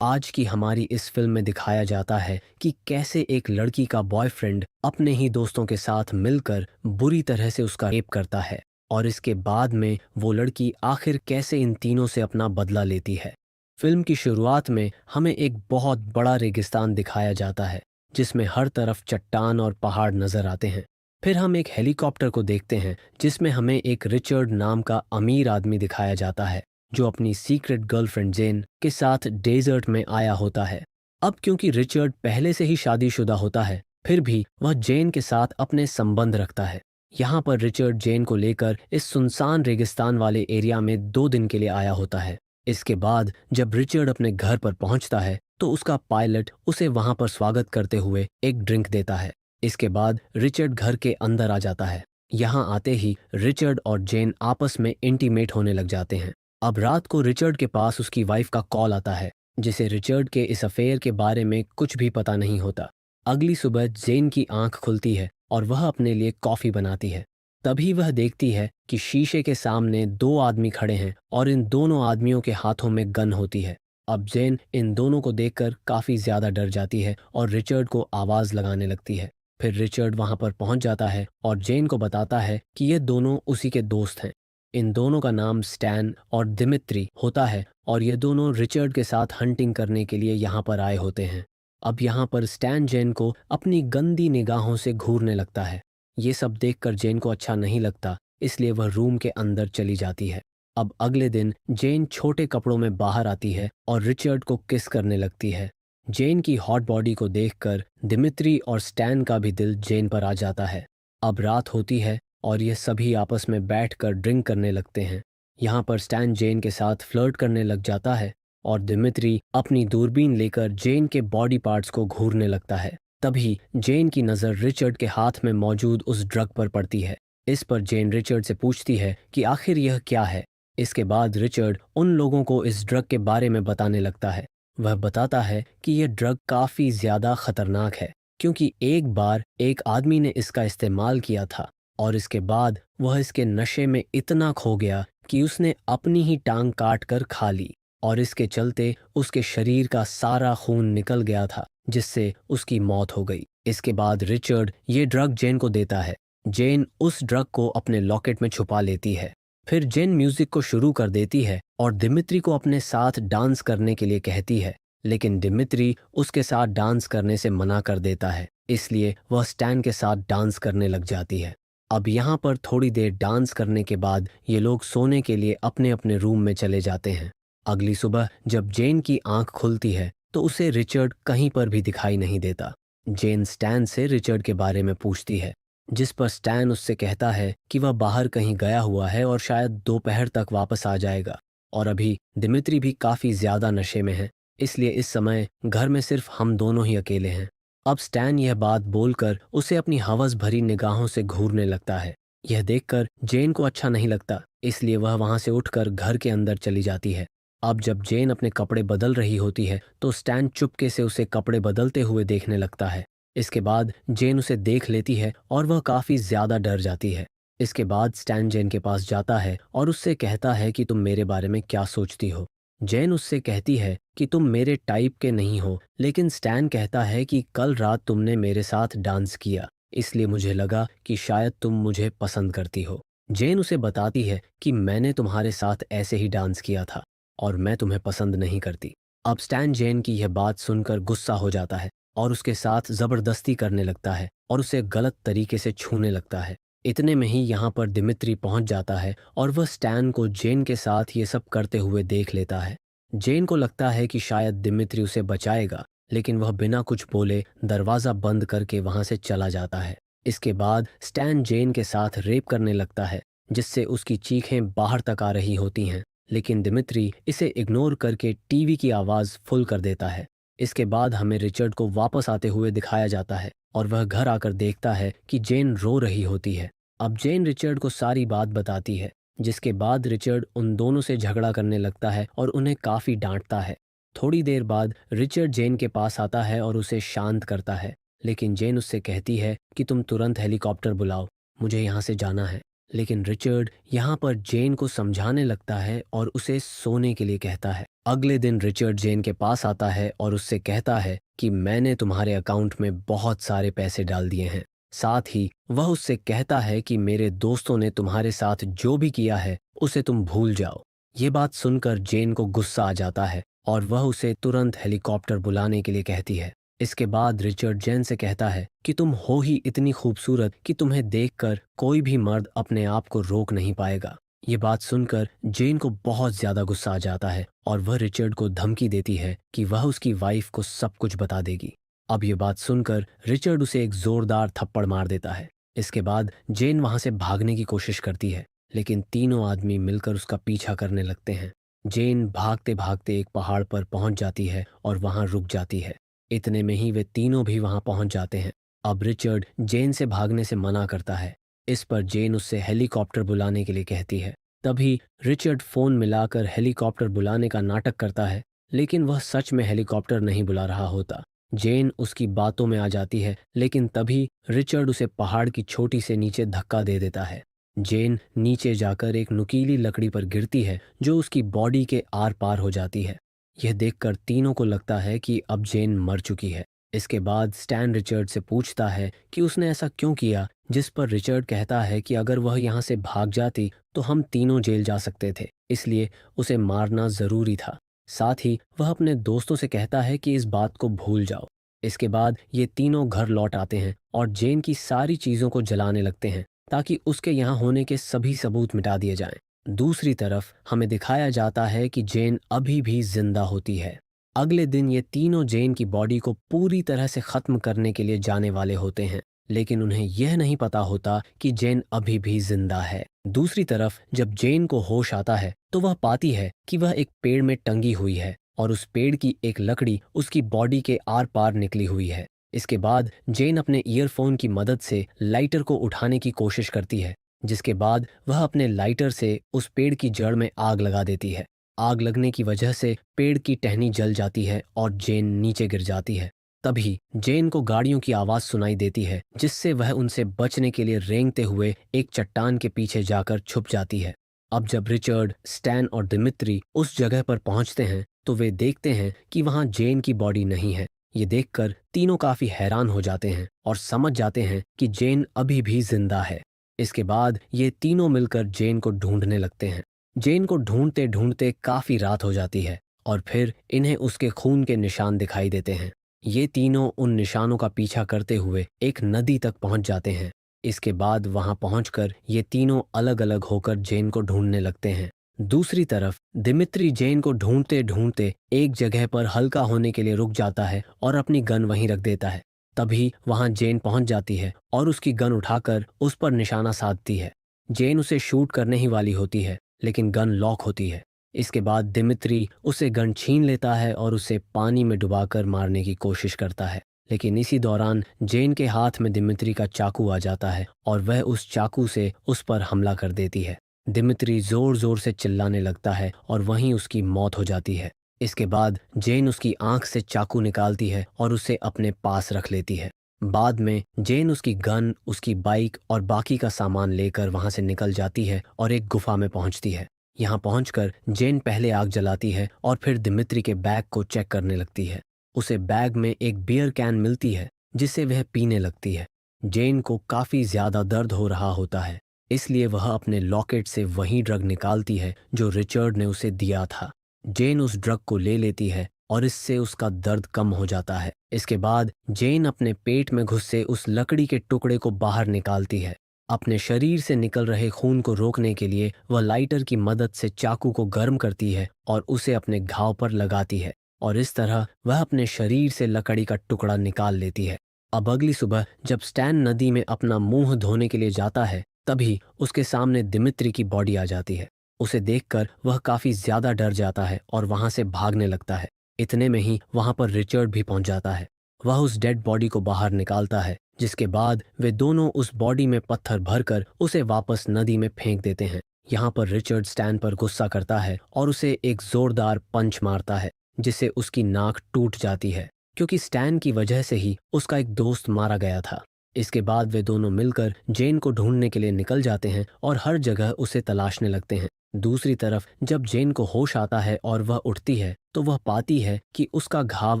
आज की हमारी इस फिल्म में दिखाया जाता है कि कैसे एक लड़की का बॉयफ्रेंड अपने ही दोस्तों के साथ मिलकर बुरी तरह से उसका रेप करता है और इसके बाद में वो लड़की आखिर कैसे इन तीनों से अपना बदला लेती है। फिल्म की शुरुआत में हमें एक बहुत बड़ा रेगिस्तान दिखाया जाता है जिसमें हर तरफ चट्टान और पहाड़ नजर आते हैं। फिर हम एक हेलीकॉप्टर को देखते हैं जिसमें हमें एक रिचर्ड नाम का अमीर आदमी दिखाया जाता है जो अपनी सीक्रेट गर्लफ्रेंड जेन के साथ डेजर्ट में आया होता है। अब क्योंकि रिचर्ड पहले से ही शादीशुदा होता है फिर भी वह जेन के साथ अपने संबंध रखता है। यहाँ पर रिचर्ड जेन को लेकर इस सुनसान रेगिस्तान वाले एरिया में 2 दिन के लिए आया होता है। इसके बाद जब रिचर्ड अपने घर पर पहुंचता है तो उसका पायलट उसे वहां पर स्वागत करते हुए एक ड्रिंक देता है। इसके बाद रिचर्ड घर के अंदर आ जाता है। यहाँ आते ही रिचर्ड और जेन आपस में इंटीमेट होने लग जाते हैं। अब रात को रिचर्ड के पास उसकी वाइफ का कॉल आता है जिसे रिचर्ड के इस अफेयर के बारे में कुछ भी पता नहीं होता। अगली सुबह जेन की आंख खुलती है और वह अपने लिए कॉफ़ी बनाती है। तभी वह देखती है कि शीशे के सामने 2 आदमी खड़े हैं और इन दोनों आदमियों के हाथों में गन होती है। अब जेन इन दोनों को देखकर काफ़ी ज़्यादा डर जाती है और रिचर्ड को आवाज़ लगाने लगती है। फिर रिचर्ड वहां पर पहुंच जाता है और जेन को बताता है कि ये दोनों उसी के दोस्त हैं। इन दोनों का नाम स्टैन और दिमित्री होता है और ये दोनों रिचर्ड के साथ हंटिंग करने के लिए यहाँ पर आए होते हैं। अब यहाँ पर स्टैन जेन को अपनी गंदी निगाहों से घूरने लगता है। ये सब देखकर जेन को अच्छा नहीं लगता इसलिए वह रूम के अंदर चली जाती है। अब अगले दिन जेन छोटे कपड़ों में बाहर आती है और रिचर्ड को किस करने लगती है। जेन की हॉट बॉडी को देखकर दिमित्री और स्टैन का भी दिल जेन पर आ जाता है। अब रात होती है और ये सभी आपस में बैठकर ड्रिंक करने लगते हैं। यहाँ पर स्टैन जेन के साथ फ्लर्ट करने लग जाता है और दिमित्री अपनी दूरबीन लेकर जेन के बॉडी पार्ट्स को घूरने लगता है। तभी जेन की नज़र रिचर्ड के हाथ में मौजूद उस ड्रग पर पड़ती है। इस पर जेन रिचर्ड से पूछती है कि आखिर यह क्या है। इसके बाद रिचर्ड उन लोगों को इस ड्रग के बारे में बताने लगता है। वह बताता है कि यह ड्रग काफ़ी ज़्यादा खतरनाक है क्योंकि एक बार एक आदमी ने इसका इस्तेमाल किया था और इसके बाद वह इसके नशे में इतना खो गया कि उसने अपनी ही टांग काट कर खा ली और इसके चलते उसके शरीर का सारा खून निकल गया था जिससे उसकी मौत हो गई। इसके बाद रिचर्ड ये ड्रग जेन को देता है। जेन उस ड्रग को अपने लॉकेट में छुपा लेती है। फिर जेन म्यूजिक को शुरू कर देती है और दिमित्री को अपने साथ डांस करने के लिए कहती है, लेकिन दिमित्री उसके साथ डांस करने से मना कर देता है इसलिए वह स्टैन के साथ डांस करने लग जाती है। अब यहाँ पर थोड़ी देर डांस करने के बाद ये लोग सोने के लिए अपने अपने रूम में चले जाते हैं। अगली सुबह जब जेन की आंख खुलती है तो उसे रिचर्ड कहीं पर भी दिखाई नहीं देता। जेन स्टैन से रिचर्ड के बारे में पूछती है जिस पर स्टैन उससे कहता है कि वह बाहर कहीं गया हुआ है और शायद दोपहर तक वापस आ जाएगा। और अभी दिमित्री भी काफ़ी ज़्यादा नशे में है इसलिए इस समय घर में सिर्फ हम दोनों ही अकेले हैं। अब स्टैन यह बात बोलकर उसे अपनी हवस भरी निगाहों से घूरने लगता है। यह देखकर जेन को अच्छा नहीं लगता इसलिए वह वहां से उठकर घर के अंदर चली जाती है। अब जब जेन अपने कपड़े बदल रही होती है तो स्टैन चुपके से उसे कपड़े बदलते हुए देखने लगता है। इसके बाद जेन उसे देख लेती है और वह काफ़ी ज़्यादा डर जाती है। इसके बाद स्टैन जेन के पास जाता है और उससे कहता है कि तुम मेरे बारे में क्या सोचती हो। जेन उससे कहती है कि तुम मेरे टाइप के नहीं हो, लेकिन स्टैन कहता है कि कल रात तुमने मेरे साथ डांस किया इसलिए मुझे लगा कि शायद तुम मुझे पसंद करती हो। जेन उसे बताती है कि मैंने तुम्हारे साथ ऐसे ही डांस किया था और मैं तुम्हें पसंद नहीं करती। अब स्टैन जेन की यह बात सुनकर गुस्सा हो जाता है और उसके साथ ज़बरदस्ती करने लगता है और उसे गलत तरीके से छूने लगता है। इतने में ही यहाँ पर दिमित्री पहुंच जाता है और वह स्टैन को जेन के साथ ये सब करते हुए देख लेता है। जेन को लगता है कि शायद दिमित्री उसे बचाएगा, लेकिन वह बिना कुछ बोले दरवाज़ा बंद करके वहां से चला जाता है। इसके बाद स्टैन जेन के साथ रेप करने लगता है जिससे उसकी चीखें बाहर तक आ रही होती हैं, लेकिन दिमित्री इसे इग्नोर करके टीवी की आवाज़ फुल कर देता है। इसके बाद हमें रिचर्ड को वापस आते हुए दिखाया जाता है और वह घर आकर देखता है कि जेन रो रही होती है। अब जेन रिचर्ड को सारी बात बताती है जिसके बाद रिचर्ड उन दोनों से झगड़ा करने लगता है और उन्हें काफ़ी डांटता है। थोड़ी देर बाद रिचर्ड जेन के पास आता है और उसे शांत करता है, लेकिन जेन उससे कहती है कि तुम तुरंत हेलीकॉप्टर बुलाओ, मुझे यहाँ से जाना है। लेकिन रिचर्ड यहाँ पर जेन को समझाने लगता है और उसे सोने के लिए कहता है। अगले दिन रिचर्ड जेन के पास आता है और उससे कहता है कि मैंने तुम्हारे अकाउंट में बहुत सारे पैसे डाल दिए हैं। साथ ही वह उससे कहता है कि मेरे दोस्तों ने तुम्हारे साथ जो भी किया है उसे तुम भूल जाओ। ये बात सुनकर जेन को गुस्सा आ जाता है और वह उसे तुरंत हेलीकॉप्टर बुलाने के लिए कहती है। इसके बाद रिचर्ड जेन से कहता है कि तुम हो ही इतनी खूबसूरत कि तुम्हें देखकर कोई भी मर्द अपने आप को रोक नहीं पाएगा। ये बात सुनकर जेन को बहुत ज्यादा गुस्सा आ जाता है और वह रिचर्ड को धमकी देती है कि वह उसकी वाइफ को सब कुछ बता देगी। अब ये बात सुनकर रिचर्ड उसे एक जोरदार थप्पड़ मार देता है। इसके बाद जेन वहां से भागने की कोशिश करती है, लेकिन तीनों आदमी मिलकर उसका पीछा करने लगते हैं। जेन भागते भागते एक पहाड़ पर पहुंच जाती है और वहां रुक जाती है। इतने में ही वे तीनों भी वहां पहुंच जाते हैं। अब रिचर्ड जेन से भागने से मना करता है। इस पर जेन उससे हेलीकॉप्टर बुलाने के लिए कहती है। तभी रिचर्ड फोन मिलाकर हेलीकॉप्टर बुलाने का नाटक करता है, लेकिन वह सच में हेलीकॉप्टर नहीं बुला रहा होता। जेन उसकी बातों में आ जाती है, लेकिन तभी रिचर्ड उसे पहाड़ की छोटी से नीचे धक्का दे देता है। जेन नीचे जाकर एक नुकीली लकड़ी पर गिरती है जो उसकी बॉडी के आर पार हो जाती है। यह देखकर तीनों को लगता है कि अब जेन मर चुकी है। इसके बाद स्टैन रिचर्ड से पूछता है कि उसने ऐसा क्यों किया, जिस पर रिचर्ड कहता है कि अगर वह यहाँ से भाग जाती तो हम तीनों जेल जा सकते थे, इसलिए उसे मारना जरूरी था। साथ ही वह अपने दोस्तों से कहता है कि इस बात को भूल जाओ। इसके बाद ये तीनों घर लौट आते हैं और जेन की सारी चीज़ों को जलाने लगते हैं ताकि उसके यहाँ होने के सभी सबूत मिटा दिए जाएं। दूसरी तरफ हमें दिखाया जाता है कि जेन अभी भी जिंदा होती है। अगले दिन ये तीनों जेन की बॉडी को पूरी तरह से खत्म करने के लिए जाने वाले होते हैं, लेकिन उन्हें यह नहीं पता होता कि जेन अभी भी जिंदा है। दूसरी तरफ जब जेन को होश आता है तो वह पाती है कि वह एक पेड़ में टंगी हुई है और उस पेड़ की एक लकड़ी उसकी बॉडी के आर पार निकली हुई है। इसके बाद जेन अपने ईयरफोन की मदद से लाइटर को उठाने की कोशिश करती है, जिसके बाद वह अपने लाइटर से उस पेड़ की जड़ में आग लगा देती है। आग लगने की वजह से पेड़ की टहनी जल जाती है और जेन नीचे गिर जाती है। तभी जेन को गाड़ियों की आवाज सुनाई देती है, जिससे वह उनसे बचने के लिए रेंगते हुए एक चट्टान के पीछे जाकर छुप जाती है। अब जब रिचर्ड, स्टैन और दिमित्री उस जगह पर पहुंचते हैं तो वे देखते हैं कि वहां जेन की बॉडी नहीं है। ये देखकर तीनों काफी हैरान हो जाते हैं और समझ जाते हैं कि जेन अभी भी जिंदा है। इसके बाद ये तीनों मिलकर जेन को ढूंढने लगते हैं। जेन को ढूंढते ढूंढते काफी रात हो जाती है और फिर इन्हें उसके खून के निशान दिखाई देते हैं। ये तीनों उन निशानों का पीछा करते हुए एक नदी तक पहुंच जाते हैं। इसके बाद वहां पहुंचकर ये तीनों अलग अलग होकर जेन को ढूंढने लगते हैं। दूसरी तरफ दिमित्री जेन को ढूंढते ढूंढते एक जगह पर हल्का होने के लिए रुक जाता है और अपनी गन वहीं रख देता है। तभी वहां जेन पहुंच जाती है और उसकी गन उठाकर उस पर निशाना साधती है। जेन उसे शूट करने ही वाली होती है, लेकिन गन लॉक होती है। इसके बाद दिमित्री उसे गन छीन लेता है और उसे पानी में डुबाकर मारने की कोशिश करता है, लेकिन इसी दौरान जेन के हाथ में दिमित्री का चाकू आ जाता है और वह उस चाकू से उस पर हमला कर देती है। दिमित्री जोर जोर से चिल्लाने लगता है और वहीं उसकी मौत हो जाती है। इसके बाद जेन उसकी आंख से चाकू निकालती है और उसे अपने पास रख लेती है। बाद में जेन उसकी गन, उसकी बाइक और बाकी का सामान लेकर वहां से निकल जाती है और एक गुफा में पहुंचती है। यहाँ पहुंचकर जेन पहले आग जलाती है और फिर दिमित्री के बैग को चेक करने लगती है। उसे बैग में एक बियर कैन मिलती है जिसे वह पीने लगती है। जेन को काफी ज्यादा दर्द हो रहा होता है, इसलिए वह अपने लॉकेट से वही ड्रग निकालती है जो रिचर्ड ने उसे दिया था। जेन उस ड्रग को ले लेती है और इससे उसका दर्द कम हो जाता है। इसके बाद जेन अपने पेट में घुसे उस लकड़ी के टुकड़े को बाहर निकालती है। अपने शरीर से निकल रहे खून को रोकने के लिए वह लाइटर की मदद से चाकू को गर्म करती है और उसे अपने घाव पर लगाती है और इस तरह वह अपने शरीर से लकड़ी का टुकड़ा निकाल लेती है। अब अगली सुबह जब स्टैन नदी में अपना मुंह धोने के लिए जाता है, तभी उसके सामने दिमित्री की बॉडी आ जाती है। उसे देखकर वह काफी ज्यादा डर जाता है और वहां से भागने लगता है। इतने में ही वहां पर रिचर्ड भी पहुंच जाता है। वह उस डेड बॉडी को बाहर निकालता है, जिसके बाद वे दोनों उस बॉडी में पत्थर भरकर उसे वापस नदी में फेंक देते हैं। यहाँ पर रिचर्ड स्टैन पर गुस्सा करता है और उसे एक जोरदार पंच मारता है, जिससे उसकी नाक टूट जाती है, क्योंकि स्टैन की वजह से ही उसका एक दोस्त मारा गया था। इसके बाद वे दोनों मिलकर जेन को ढूंढने के लिए निकल जाते हैं और हर जगह उसे तलाशने लगते हैं। दूसरी तरफ जब जेन को होश आता है और वह उठती है तो वह पाती है कि उसका घाव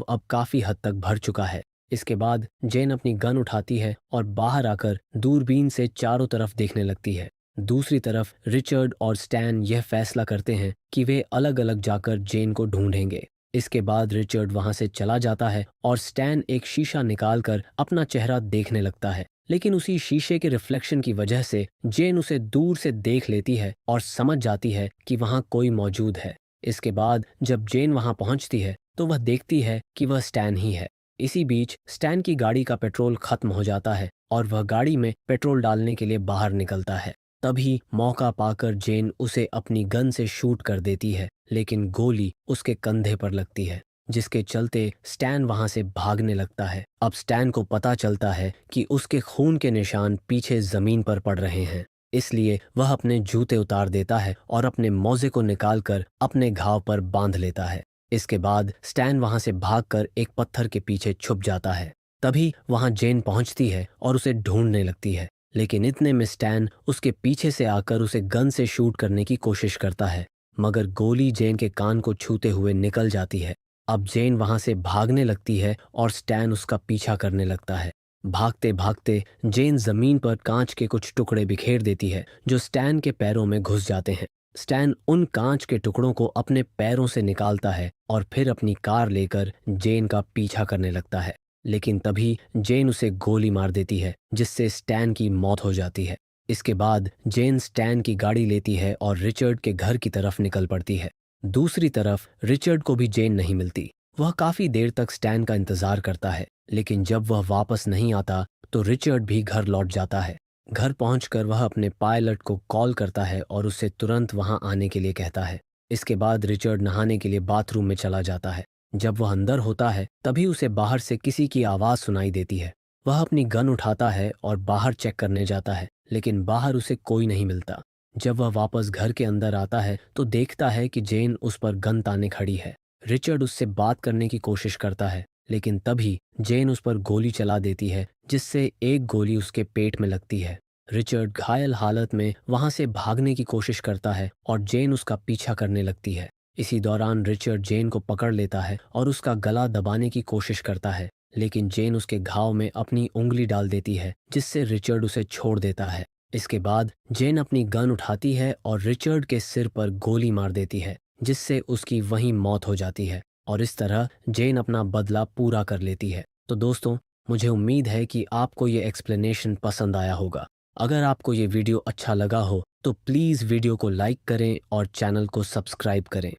अब काफी हद तक भर चुका है। इसके बाद जेन अपनी गन उठाती है और बाहर आकर दूरबीन से चारों तरफ देखने लगती है। दूसरी तरफ रिचर्ड और स्टैन यह फैसला करते हैं कि वे अलग अलग जाकर जेन को ढूंढेंगे। इसके बाद रिचर्ड वहां से चला जाता है और स्टैन एक शीशा निकालकर अपना चेहरा देखने लगता है, लेकिन उसी शीशे के रिफ्लेक्शन की वजह से जेन उसे दूर से देख लेती है और समझ जाती है कि वहां कोई मौजूद है। इसके बाद जब जेन वहां पहुंचती है तो वह देखती है कि वह स्टैन ही है। इसी बीच स्टैन की गाड़ी का पेट्रोल खत्म हो जाता है और वह गाड़ी में पेट्रोल डालने के लिए बाहर निकलता है। तभी मौका पाकर जेन उसे अपनी गन से शूट कर देती है, लेकिन गोली उसके कंधे पर लगती है, जिसके चलते स्टैन वहां से भागने लगता है। अब स्टैन को पता चलता है कि उसके खून के निशान पीछे जमीन पर पड़ रहे हैं, इसलिए वह अपने जूते उतार देता है और अपने मोजे को निकालकर अपने घाव पर बांध लेता है। इसके बाद स्टैन वहां से भागकर एक पत्थर के पीछे छुप जाता है। तभी वहां जेन पहुंचती है और उसे ढूंढने लगती है, लेकिन इतने में स्टैन उसके पीछे से आकर उसे गन से शूट करने की कोशिश करता है, मगर गोली जेन के कान को छूते हुए निकल जाती है। अब जेन वहां से भागने लगती है और स्टैन उसका पीछा करने लगता है। भागते भागते जेन जमीन पर कांच के कुछ टुकड़े बिखेर देती है जो स्टैन के पैरों में घुस जाते हैं। स्टैन उन कांच के टुकड़ों को अपने पैरों से निकालता है और फिर अपनी कार लेकर जेन का पीछा करने लगता है, लेकिन तभी जेन उसे गोली मार देती है जिससे स्टैन की मौत हो जाती है। इसके बाद जेन स्टैन की गाड़ी लेती है और रिचर्ड के घर की तरफ निकल पड़ती है। दूसरी तरफ रिचर्ड को भी जेन नहीं मिलती। वह काफी देर तक स्टैन का इंतजार करता है, लेकिन जब वह वापस नहीं आता तो रिचर्ड भी घर लौट जाता है। घर पहुंचकर वह अपने पायलट को कॉल करता है और उससे तुरंत वहां आने के लिए कहता है। इसके बाद रिचर्ड नहाने के लिए बाथरूम में चला जाता है। जब वह अंदर होता है तभी उसे बाहर से किसी की आवाज सुनाई देती है। वह अपनी गन उठाता है और बाहर चेक करने जाता है, लेकिन बाहर उसे कोई नहीं मिलता। जब वह वापस घर के अंदर आता है तो देखता है कि जेन उस पर गन ताने खड़ी है। रिचर्ड उससे बात करने की कोशिश करता है, लेकिन तभी जेन उस पर गोली चला देती है जिससे एक गोली उसके पेट में लगती है। रिचर्ड घायल हालत में वहां से भागने की कोशिश करता है और जेन उसका पीछा करने लगती है। इसी दौरान रिचर्ड जेन को पकड़ लेता है और उसका गला दबाने की कोशिश करता है, लेकिन जेन उसके घाव में अपनी उंगली डाल देती है जिससे रिचर्ड उसे छोड़ देता है। इसके बाद जेन अपनी गन उठाती है और रिचर्ड के सिर पर गोली मार देती है जिससे उसकी वहीं मौत हो जाती है, और इस तरह जेन अपना बदला पूरा कर लेती है। तो दोस्तों, मुझे उम्मीद है कि आपको ये एक्सप्लेनेशन पसंद आया होगा। अगर आपको ये वीडियो अच्छा लगा हो तो प्लीज़ वीडियो को लाइक करें और चैनल को सब्सक्राइब करें।